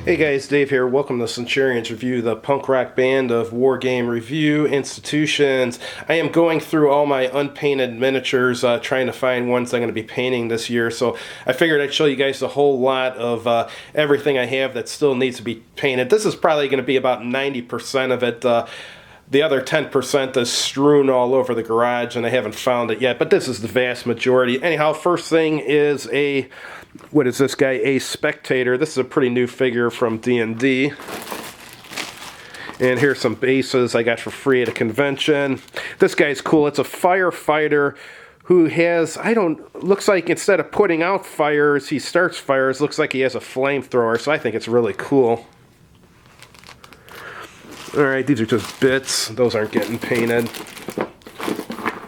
Hey guys, Dave here. Welcome to Centurion's Review, the punk rock band of war game review institutions. I am going through all my unpainted miniatures, trying to find ones I'm going to be painting this year. So I figured I'd show you guys a whole lot of everything I have that still needs to be painted. This is probably going to be about 90% of it. The other 10% is strewn all over the garage, and I haven't found it yet, but this is the vast majority. Anyhow, first thing is what is this guy? A Spectator. This is a pretty new figure from D&D. And here's some bases I got for free at a convention. This guy's cool. It's a firefighter who has, looks like instead of putting out fires, he starts fires. Looks like he has a flamethrower, so I think it's really cool. Alright, these are just bits. Those aren't getting painted.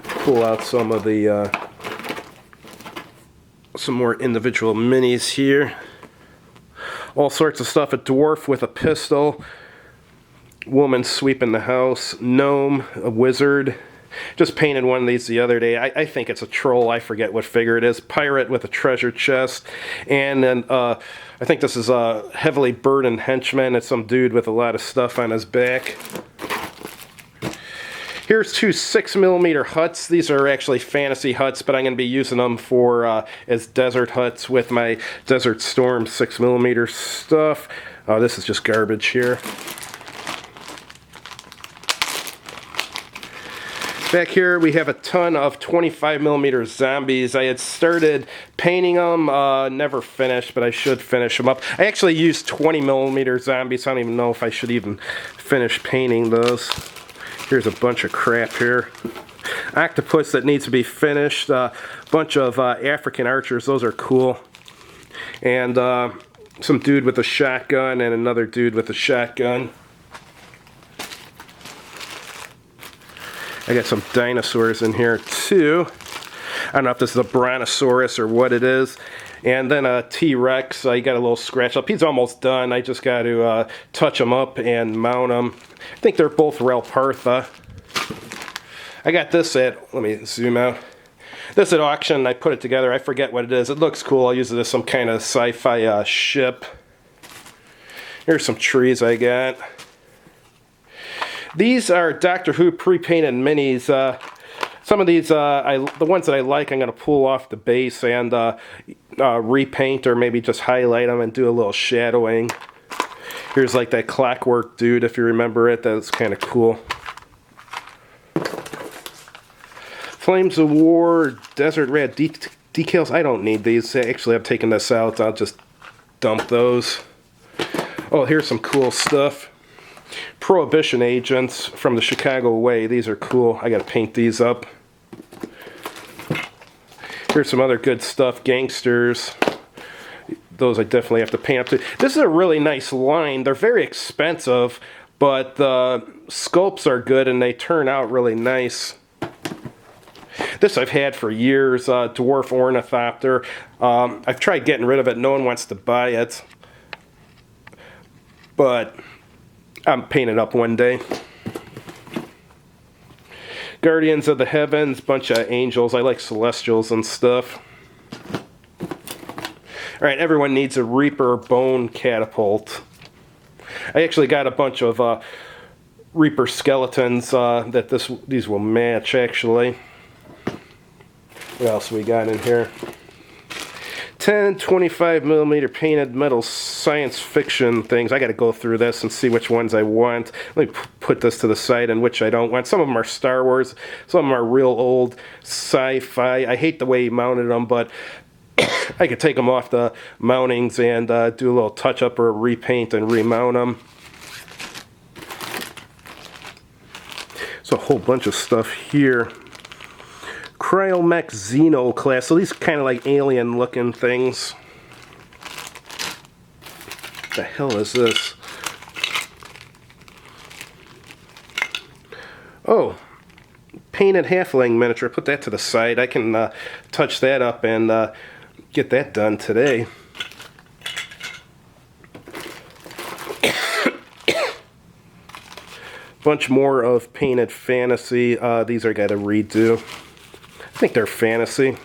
Pull out some of the, some more individual minis here. All sorts of stuff. A dwarf with a pistol. Woman sweeping the house. Gnome. A wizard. Just painted one of these the other day. I think it's a troll. I forget what figure it is. Pirate with a treasure chest. And then I think this is a heavily burdened henchman. It's some dude with a lot of stuff on his back. Here's two 6mm huts. These are actually fantasy huts, but I'm going to be using them for as desert huts with my Desert Storm 6mm stuff. This is just garbage here. Back here we have a ton of 25mm zombies. I had started painting them, never finished, but I should finish them up. I actually used 20mm zombies. I don't even know if I should even finish painting those. Here's a bunch of crap here. Octopus that needs to be finished. A bunch of African archers. Those are cool. And some dude with a shotgun and another dude with a shotgun. I got some dinosaurs in here too. I don't know if this is a brontosaurus or what it is. And then a T-Rex. I got a little scratch up. He's almost done. I just got to touch him up and mount him. I think they're both Relpartha. I got this at, let me zoom out. This at auction. I put it together. I forget what it is. It looks cool. I'll use it as some kind of sci-fi ship. Here's some trees I got. These are Doctor Who pre-painted minis. Some of these, the ones that I like, I'm going to pull off the base and repaint or maybe just highlight them and do a little shadowing. Here's like that clockwork dude, if you remember it. That's kind of cool. Flames of War, Desert Rat decals. I don't need these. Actually, I'm taking this out. I'll just dump those. Oh, here's some cool stuff. Prohibition agents from the Chicago Way. These are cool. I gotta paint these up. Here's some other good stuff. Gangsters. Those I definitely have to paint up too. This is a really nice line. They're very expensive, but the sculpts are good and they turn out really nice. This I've had for years. Dwarf Ornithopter. I've tried getting rid of it. No one wants to buy it. But I'm painting up one day. Guardians of the Heavens, bunch of angels. I like celestials and stuff. Alright, everyone needs a Reaper bone catapult. I actually got a bunch of Reaper skeletons that these will match, actually. What else we got in here? 10 25mm painted metal science fiction things. I got to go through this and see which ones I want. Let me put this to the side and which I don't want. Some of them are Star Wars. Some of them are real old sci-fi. I hate the way he mounted them, but I could take them off the mountings and do a little touch-up or repaint and remount them. There's a whole bunch of stuff here. Cryomech Xeno class. So these kind of like alien looking things. What the hell is this? Oh, painted halfling miniature. Put that to the side. I can touch that up and get that done today. Bunch more of painted fantasy. These I got to redo. I think they're fantasy.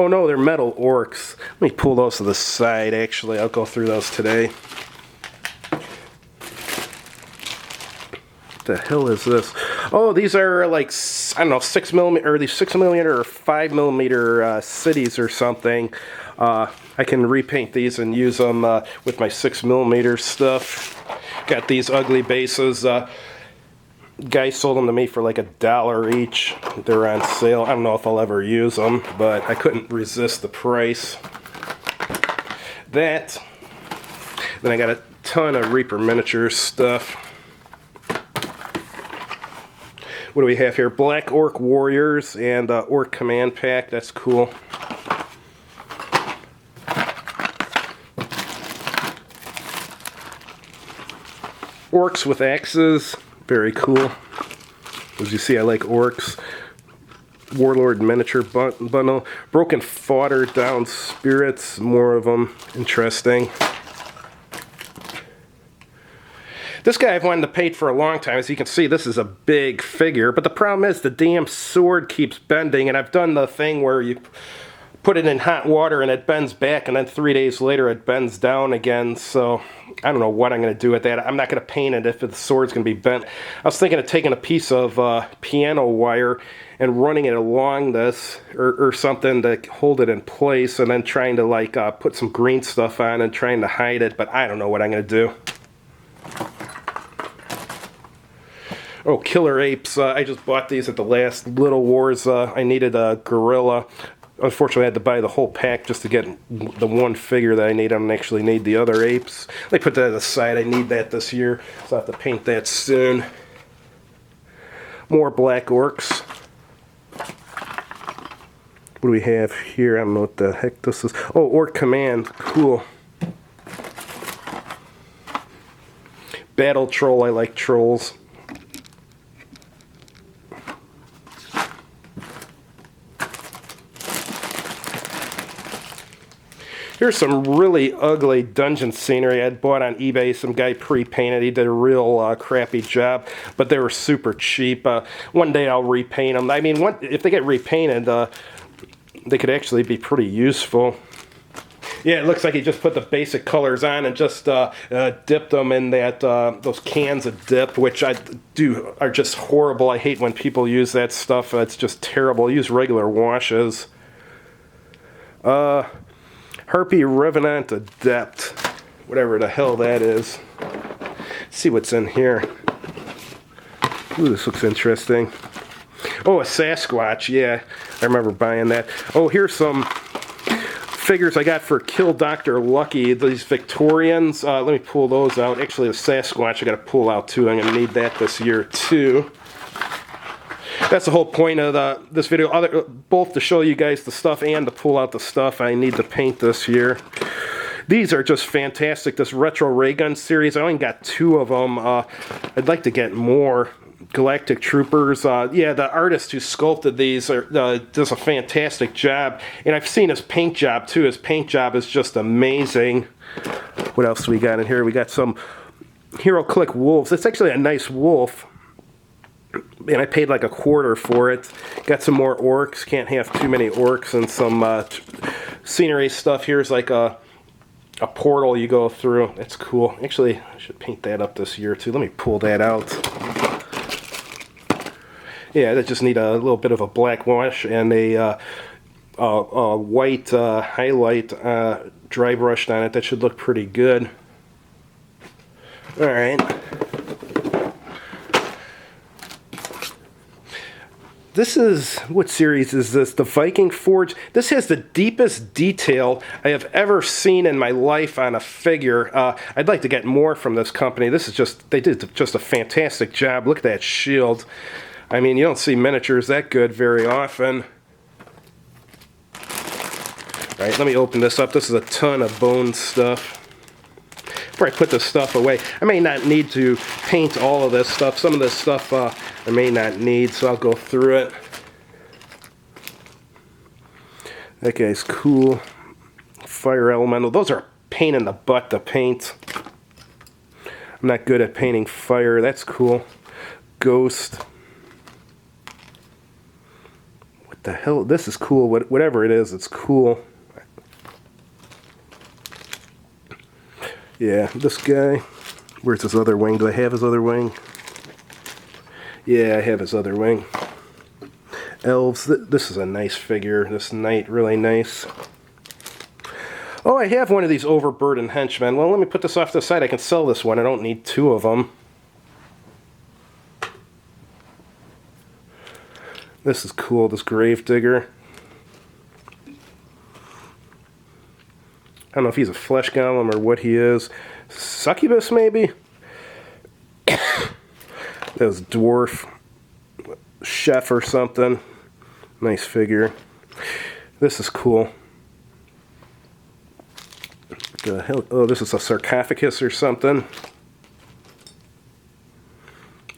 Oh no, they're metal orcs. Let me pull those to the side, actually. I'll go through those today. What the hell is this? Oh, these are like, I don't know, 6mm, or these 6mm or 5mm cities or something. I can repaint these and use them with my 6mm stuff. Got these ugly bases. Guy sold them to me for like $1 each. They're on sale. I don't know if I'll ever use them, but I couldn't resist the price. That. Then I got a ton of Reaper miniatures stuff. What do we have here? Black Orc Warriors and Orc Command Pack. That's cool. Orcs with axes. Very cool. As you see, I like orcs. Warlord miniature bundle. Broken Fodder Down Spirits. More of them. Interesting. This guy I've wanted to paint for a long time. As you can see, this is a big figure. But the problem is the damn sword keeps bending. And I've done the thing where you put it in hot water and it bends back. And then 3 days later it bends down again. So I don't know what I'm going to do with that. I'm not going to paint it if the sword's going to be bent. I was thinking of taking a piece of piano wire and running it along this or something to hold it in place. And then trying to like put some green stuff on and trying to hide it. But I don't know what I'm going to do. Oh, Killer Apes. I just bought these at the last Little Wars. I needed a gorilla. Unfortunately, I had to buy the whole pack just to get the one figure that I need. I don't actually need the other apes. Let me put that aside. I need that this year, so I have to paint that soon. More Black Orcs. What do we have here? I don't know what the heck this is. Oh, Orc Command. Cool. Battle Troll. I like trolls. Here's some really ugly dungeon scenery I had bought on eBay. Some guy pre-painted. He did a real crappy job, but they were super cheap. One day I'll repaint them. I mean, if they get repainted, they could actually be pretty useful. Yeah, it looks like he just put the basic colors on and just dipped them in that those cans of dip, which are just horrible. I hate when people use that stuff. It's just terrible. Use regular washes. Harpy Revenant Adept, whatever the hell that is. Let's see what's in here. Ooh, this looks interesting. Oh, a Sasquatch, yeah. I remember buying that. Oh, here's some figures I got for Kill Dr. Lucky. These Victorians. Let me pull those out. Actually, the Sasquatch I got to pull out too. I'm going to need that this year too. That's the whole point of this video, both to show you guys the stuff and to pull out the stuff I need to paint this year. These are just fantastic, this Retro Ray Gun series. I only got 2 of them. I'd like to get more. Galactic Troopers. Yeah, the artist who sculpted these does a fantastic job. And I've seen his paint job too. His paint job is just amazing. What else do we got in here? We got some Hero Click Wolves. It's actually a nice wolf. And I paid like $1 for it. Got some more orcs. Can't have too many orcs. And some scenery stuff. Here's like a portal you go through. That's cool. Actually, I should paint that up this year too. Let me pull that out. Yeah, I just need a little bit of a black wash and a white highlight dry brushed on it. That should look pretty good. Alright. This is, what series is this? The Viking Forge. This has the deepest detail I have ever seen in my life on a figure. I'd like to get more from this company. This is just, they did just a fantastic job. Look at that shield. I mean, you don't see miniatures that good very often. All right, let me open this up. This is a ton of bone stuff. Before I put this stuff away, I may not need to paint all of this stuff. Some of this stuff I may not need, so I'll go through it. That guy's cool. Fire Elemental. Those are a pain in the butt to paint. I'm not good at painting fire. That's cool. Ghost. What The hell, this is cool. Whatever it is, it's cool. Yeah, this guy. Where's his other wing? Do I have his other wing? Yeah, I have his other wing. Elves. This is a nice figure. This knight, really nice. Oh, I have one of these overburdened henchmen. Well, let me put this off to the side. I can sell this one. I don't need two of them. This is cool, this gravedigger. I don't know if he's a flesh golem or what he is. Succubus, maybe? That was dwarf chef or something. Nice figure. This is cool. The hell? Oh, this is a sarcophagus or something.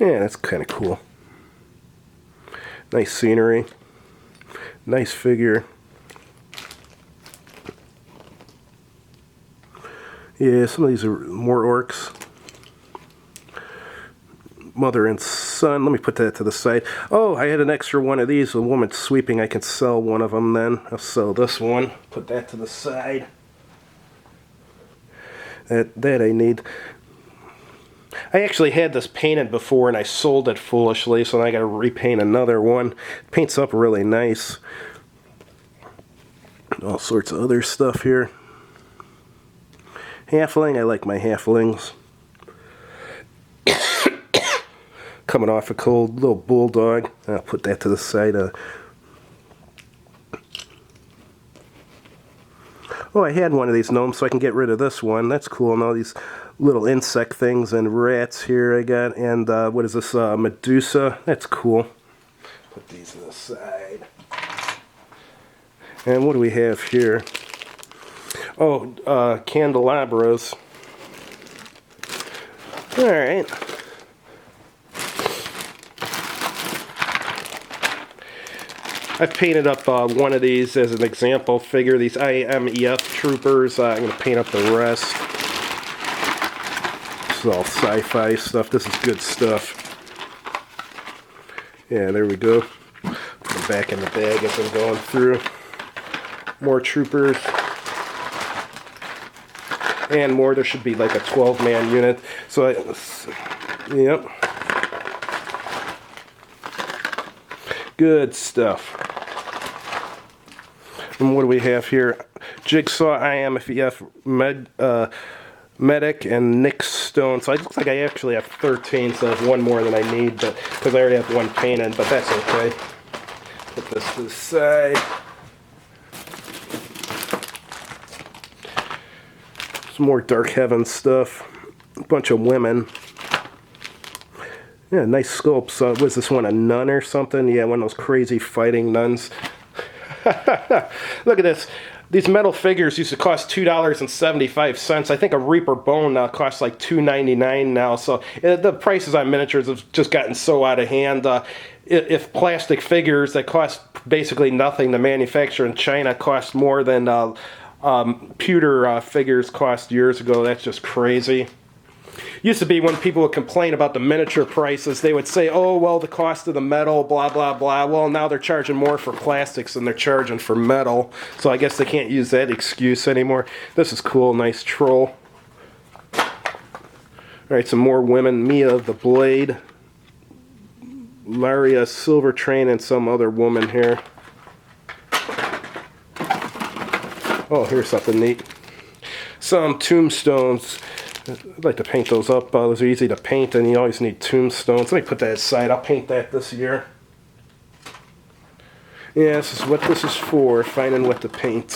Yeah, that's kind of cool. Nice scenery. Nice figure. Yeah, some of these are more orcs. Mother and son. Let me put that to the side. Oh, I had an extra one of these. A woman sweeping. I can sell one of them then. I'll sell this one. Put that to the side. That I need. I actually had this painted before and I sold it foolishly, so now I got to repaint another one. Paints up really nice. All sorts of other stuff here. Halfling, I like my halflings. Coming off a cold, little bulldog. I'll put that to the side. Oh, I had one of these gnomes, so I can get rid of this one. That's cool. And all these little insect things and rats here I got. And what is this? Medusa. That's cool. Put these to the side. And what do we have here? Oh, candelabras. All right. I've painted up one of these as an example figure. These IMEF troopers. I'm going to paint up the rest. This is all sci-fi stuff. This is good stuff. Yeah, there we go. Put them back in the bag as I'm going through. More troopers. And more. There should be like a 12-man unit. So, yep. Good stuff. And what do we have here? Jigsaw, IMFEF, Medic, and Nick Stone. So it looks like I actually have 13, so I have one more than I need, but because I already have one painted, but that's okay. Put this to the side. Some more Dark Heaven stuff. A bunch of women. Yeah, nice sculpts. Was this one a nun or something? Yeah, one of those crazy fighting nuns. Look at this. These metal figures used to cost $2.75. I think a Reaper bone now costs like $2.99 now. So the prices on miniatures have just gotten so out of hand. If plastic figures that cost basically nothing to manufacture in China cost more than pewter figures cost years ago, that's just crazy. Used to be when people would complain about the miniature prices, they would say, oh, well, the cost of the metal, blah, blah, blah. Well, now they're charging more for plastics than they're charging for metal. So I guess they can't use that excuse anymore. This is cool, nice troll. All right, some more women. Mia the Blade. Laria Silver Train and some other woman here. Oh, here's something neat. Some tombstones. I'd like to paint those up. Those are easy to paint, and you always need tombstones. Let me put that aside. I'll paint that this year. Yeah, this is what this is for, finding what to paint.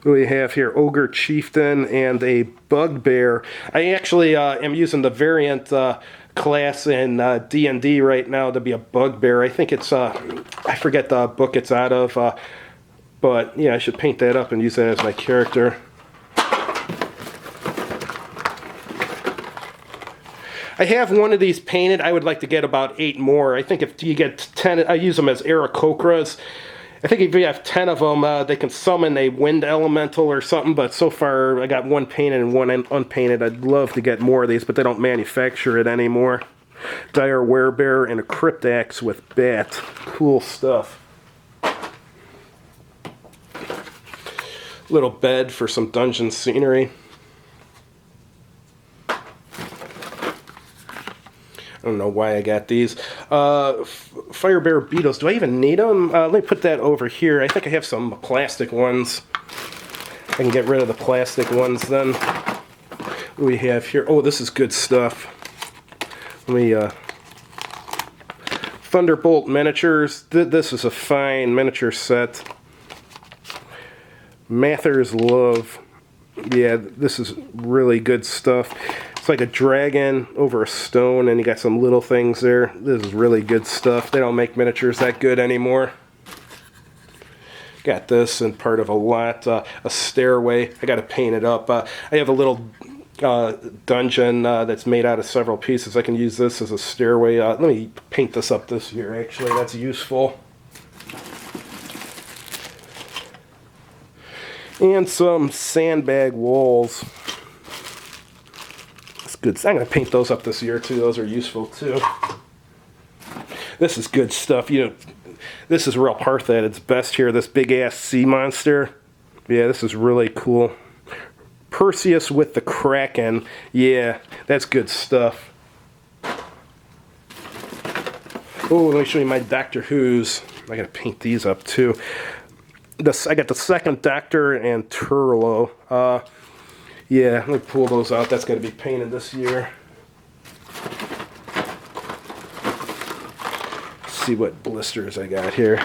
What do we have here? Ogre Chieftain and a Bugbear. I actually am using the variant class in D&D right now to be a Bugbear. I think it's, I forget the book it's out of, but yeah, I should paint that up and use that as my character. I have one of these painted. I would like to get about 8 more. I think if you get 10, I use them as Aarakocras. I think if you have 10 of them, they can summon a wind elemental or something, but so far I got one painted and one unpainted. I'd love to get more of these, but they don't manufacture it anymore. dire werebear, and a crypt axe with bat. Cool stuff. Little bed for some dungeon scenery. I don't know why I got these. Fire bear beetles. Do I even need them? Let me put that over here. I think I have some plastic ones. I can get rid of the plastic ones then. What do we have here? Oh, this is good stuff. Let me, Thunderbolt miniatures. This is a fine miniature set. Mather's Love. Yeah, this is really good stuff. It's like a dragon over a stone, and you got some little things there. This is really good stuff. They don't make miniatures that good anymore. Got this and part of a lot. A stairway. I got to paint it up. I have a little dungeon that's made out of several pieces. I can use this as a stairway. Let me paint this up this year, actually. That's useful. And some sandbag walls. That's good. I'm going to paint those up this year, too. Those are useful, too. This is good stuff. You know, this is real Hearth at its best here. This big-ass sea monster. Yeah, this is really cool. Perseus with the Kraken. Yeah, that's good stuff. Oh, let me show you my Doctor Who's. I gotta paint these up too. I got the second Doctor and Turlo. Yeah, let me pull those out. That's gonna be painted this year. Let's see what blisters I got here.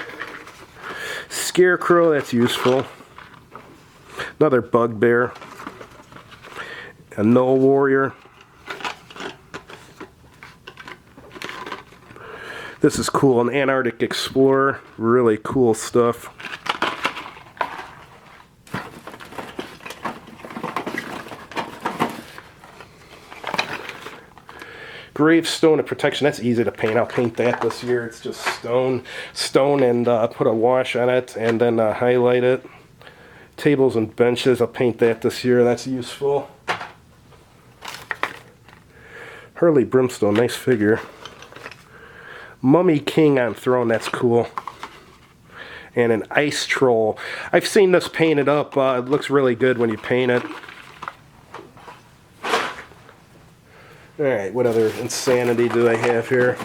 Scarecrow, that's useful. Another Bugbear. A Null Warrior. This is cool. An Antarctic Explorer. Really cool stuff. Gravestone of Protection. That's easy to paint. I'll paint that this year. It's just stone, and put a wash on it, and then highlight it. Tables and benches. I'll paint that this year. That's useful. Hurley Brimstone, nice figure. Mummy King on throne, that's cool. And an Ice Troll. I've seen this painted up. It looks really good when you paint it. Alright, what other insanity do I have here?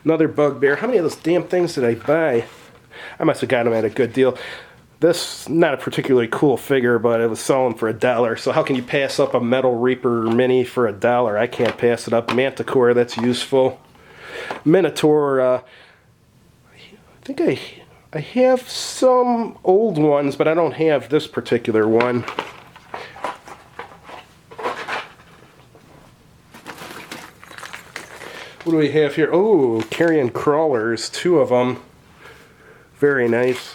Another Bugbear. How many of those damn things did I buy? I must have got them at a good deal. This, not a particularly cool figure, but it was selling for $1. So how can you pass up a Metal Reaper Mini for $1? I can't pass it up. Manticore, that's useful. Minotaur, I think I have some old ones, but I don't have this particular one. What do we have here? Oh, Carrion Crawlers, 2 of them. Very nice.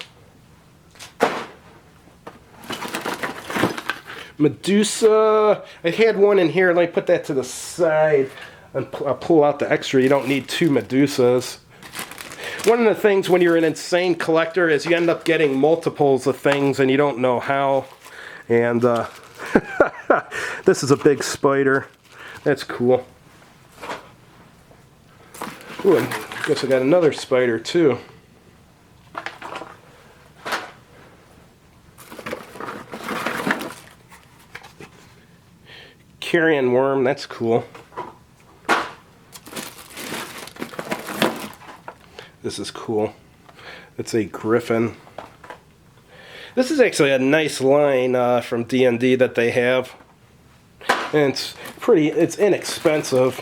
Medusa, I had one in here. Let me put that to the side and I'll pull out the extra. You don't need 2 Medusas. One of the things when you're an insane collector is you end up getting multiples of things and you don't know how. And this is a big spider. That's cool. Ooh, I guess I got another spider too. Carrion worm, that's cool. This is cool. It's a griffin. This is actually a nice line from D&D that they have. And it's inexpensive.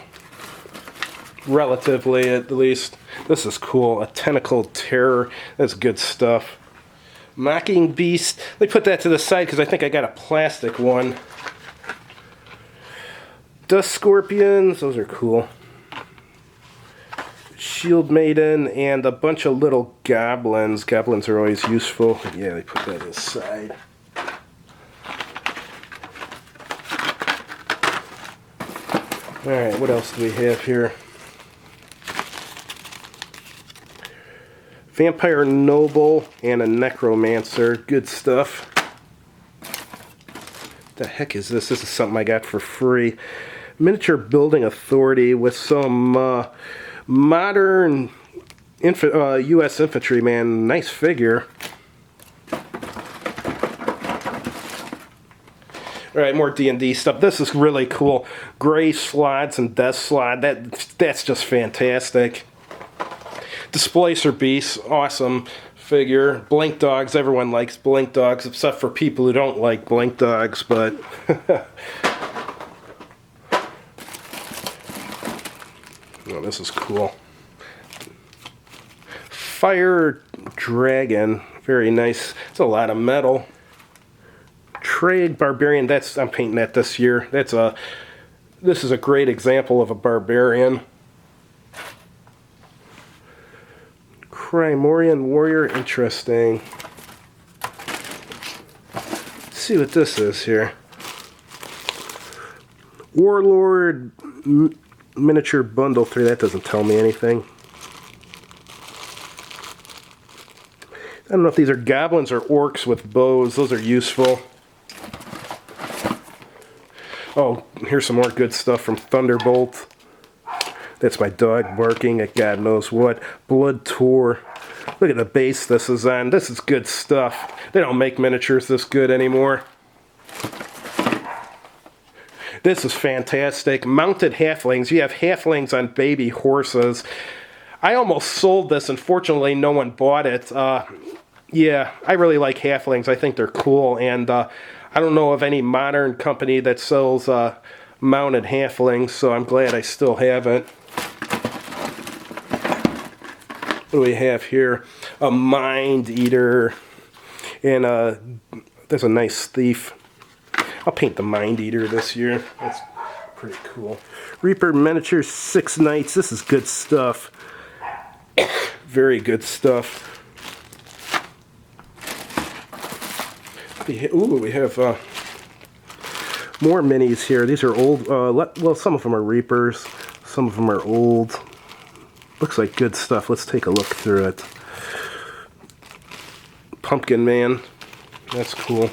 Relatively, at least. This is cool. A tentacled terror. That's good stuff. Mocking beast. Let me put that to the side because I think I got a plastic one. Dust scorpions, those are cool. Shield maiden and a bunch of little goblins. Goblins are always useful. Yeah, they put that aside. Alright, what else do we have here? Vampire Noble and a Necromancer. Good stuff. The heck is this? This is something I got for free. Miniature Building Authority with some modern U.S. infantryman. Nice figure. All right, more D&D stuff. This is really cool. Gray slots and death slot. That's just fantastic. Displacer Beast, awesome figure. Blink Dogs, everyone likes Blink Dogs, except for people who don't like Blink Dogs, but... Oh, this is cool. Fire Dragon, very nice. It's a lot of metal. Trade Barbarian, I'm painting that this year. This is a great example of a barbarian. Crimorian Warrior, interesting. Let's see what this is here. Warlord Miniature Bundle 3, that doesn't tell me anything. I don't know if these are goblins or orcs with bows. Those are useful. Oh, here's some more good stuff from Thunderbolt. That's my dog barking at God knows what. Blood Tour. Look at the base this is on. This is good stuff. They don't make miniatures this good anymore. This is fantastic. Mounted halflings. You have halflings on baby horses. I almost sold this. Unfortunately, no one bought it. Yeah, I really like halflings. I think they're cool. And I don't know of any modern company that sells mounted halflings, so I'm glad I still have it. What do we have here? A Mind Eater. And there's a nice thief. I'll paint the Mind Eater this year. That's pretty cool. Reaper Miniatures 6 Knights. This is good stuff. Very good stuff. Ooh, we have more minis here. These are old. Well, some of them are Reapers. Some of them are old. Looks like good stuff. Let's take a look through it. Pumpkin Man. That's cool.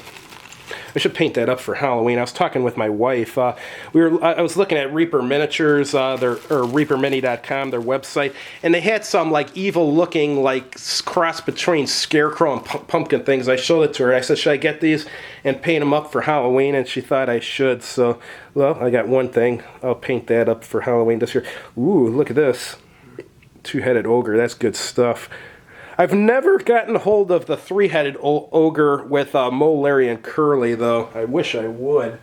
I should paint that up for Halloween. I was talking with my wife. I was looking at Reaper Miniatures, or ReaperMini.com, their website, and they had some like evil-looking, like cross between Scarecrow and pumpkin things. I showed it to her. I said, "Should I get these and paint them up for Halloween?" And she thought I should. So, well, I got one thing. I'll paint that up for Halloween this year. Ooh, look at this. Two-headed ogre. That's good stuff. I've never gotten hold of the three-headed ogre with Mo, Larry, and Curly, though. I wish I would.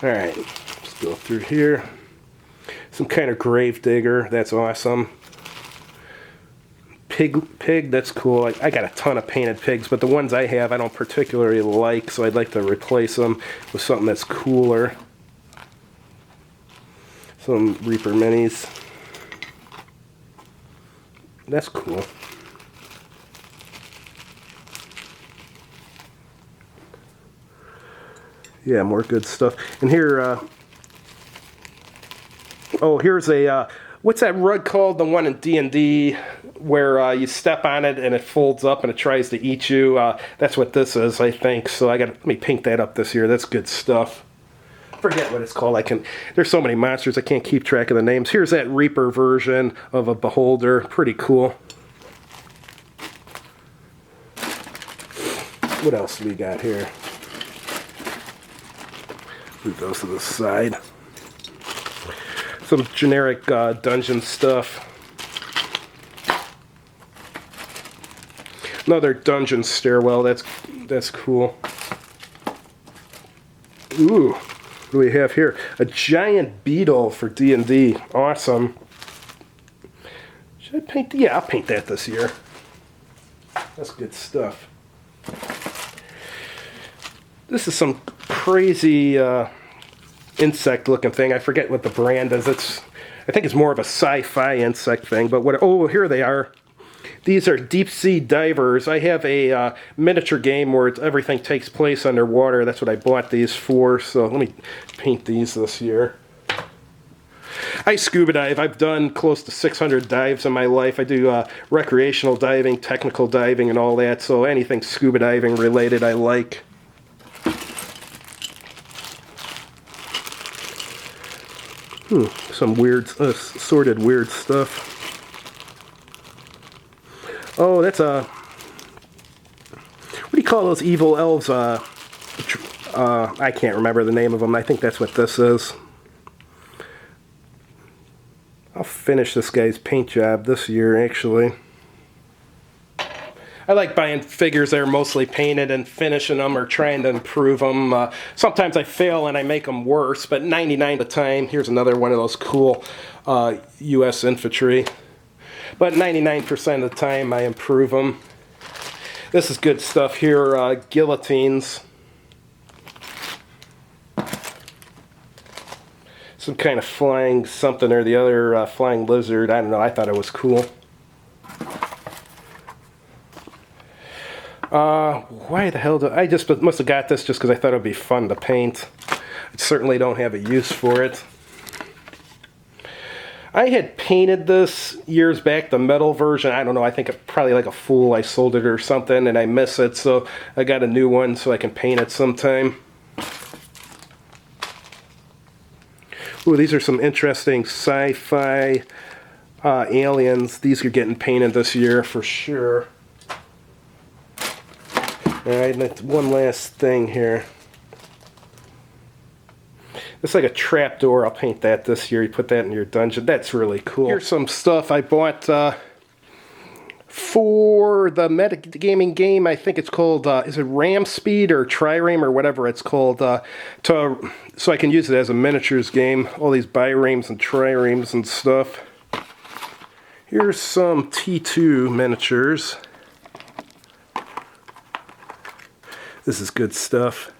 Alright, let's go through here. Some kind of grave digger. That's awesome. Pig, that's cool. I got a ton of painted pigs, but the ones I have I don't particularly like, so I'd like to replace them with something that's cooler. Some Reaper Minis. That's cool. Yeah, more good stuff. And here, oh, here's a, what's that rug called? The one in D&D where you step on it and it folds up and it tries to eat you. That's what this is, I think. So let me paint that up this year. That's good stuff. Forget what it's called. There's so many monsters I can't keep track of the names. Here's that Reaper version of a Beholder. Pretty cool. What else do we got here? Move those to the side. Some generic dungeon stuff. Another dungeon stairwell. That's cool. Ooh. What do we have here? A giant beetle for D&D. Awesome. Should I paint? Yeah, I'll paint that this year. That's good stuff. This is some crazy insect-looking thing. I forget what the brand is. I think it's more of a sci-fi insect thing. But oh, here they are. These are deep-sea divers. I have a miniature game where everything takes place underwater. That's what I bought these for. So let me paint these this year. I scuba dive. I've done close to 600 dives in my life. I do recreational diving, technical diving, and all that. So anything scuba diving related I like. Some weird, sorted weird stuff. Oh, that's a... What do you call those evil elves? I can't remember the name of them. I think that's what this is. I'll finish this guy's paint job this year, actually. I like buying figures that are mostly painted and finishing them or trying to improve them. Sometimes I fail and I make them worse, but 99% of the time, here's another one of those cool U.S. infantry. But 99% of the time, I improve them. This is good stuff here, guillotines. Some kind of flying something or the other, flying lizard. I don't know, I thought it was cool. Why the hell do I just must have got this just because I thought it would be fun to paint. I certainly don't have a use for it. I had painted this years back, the metal version. I don't know, I think probably like a fool. I sold it or something and I miss it, so I got a new one so I can paint it sometime. Ooh, these are some interesting sci-fi aliens. These are getting painted this year for sure. Alright, one last thing here. It's like a trapdoor. I'll paint that this year. You put that in your dungeon. That's really cool. Here's some stuff I bought for the metagaming game. I think it's called, is it Ram Speed or Trireme or whatever it's called, so I can use it as a miniatures game. All these biremes and triremes and stuff. Here's some T2 miniatures. This is good stuff.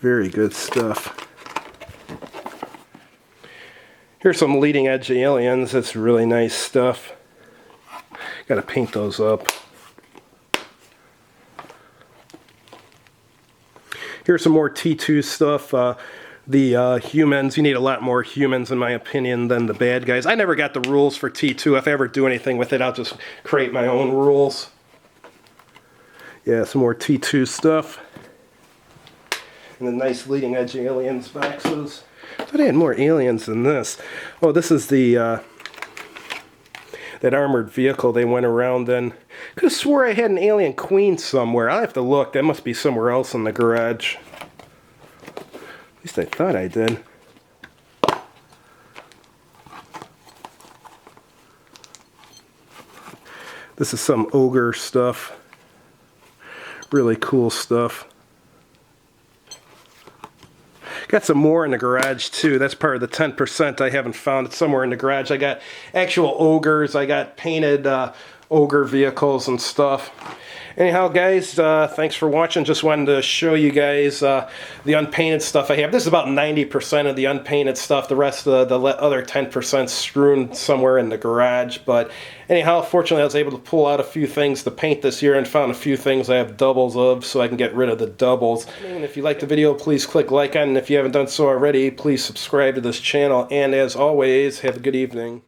Very good stuff. Here's some leading edge aliens. That's really nice stuff. Gotta paint those up. Here's some more T2 stuff. The humans, you need a lot more humans in my opinion than the bad guys. I never got the rules for T2. If I ever do anything with it, I'll just create my own rules. Yeah, some more T2 stuff. And the nice leading edge aliens boxes. I thought I had more aliens than this. Oh, this is the that armored vehicle they went around in. Could have swore I had an alien queen somewhere. I'll have to look. That must be somewhere else in the garage. At least I thought I did. This is some ogre stuff. Really cool stuff. Got some more in the garage too. That's part of the 10% I haven't found. It's somewhere in the garage. I got actual ogres. I got painted ogre vehicles and stuff. Anyhow, guys, thanks for watching. Just wanted to show you guys the unpainted stuff I have. This is about 90% of the unpainted stuff. The rest of the other 10% strewn somewhere in the garage. But anyhow, fortunately, I was able to pull out a few things to paint this year and found a few things I have doubles of so I can get rid of the doubles. And if you liked the video, please click like on it. And if you haven't done so already, please subscribe to this channel. And as always, have a good evening.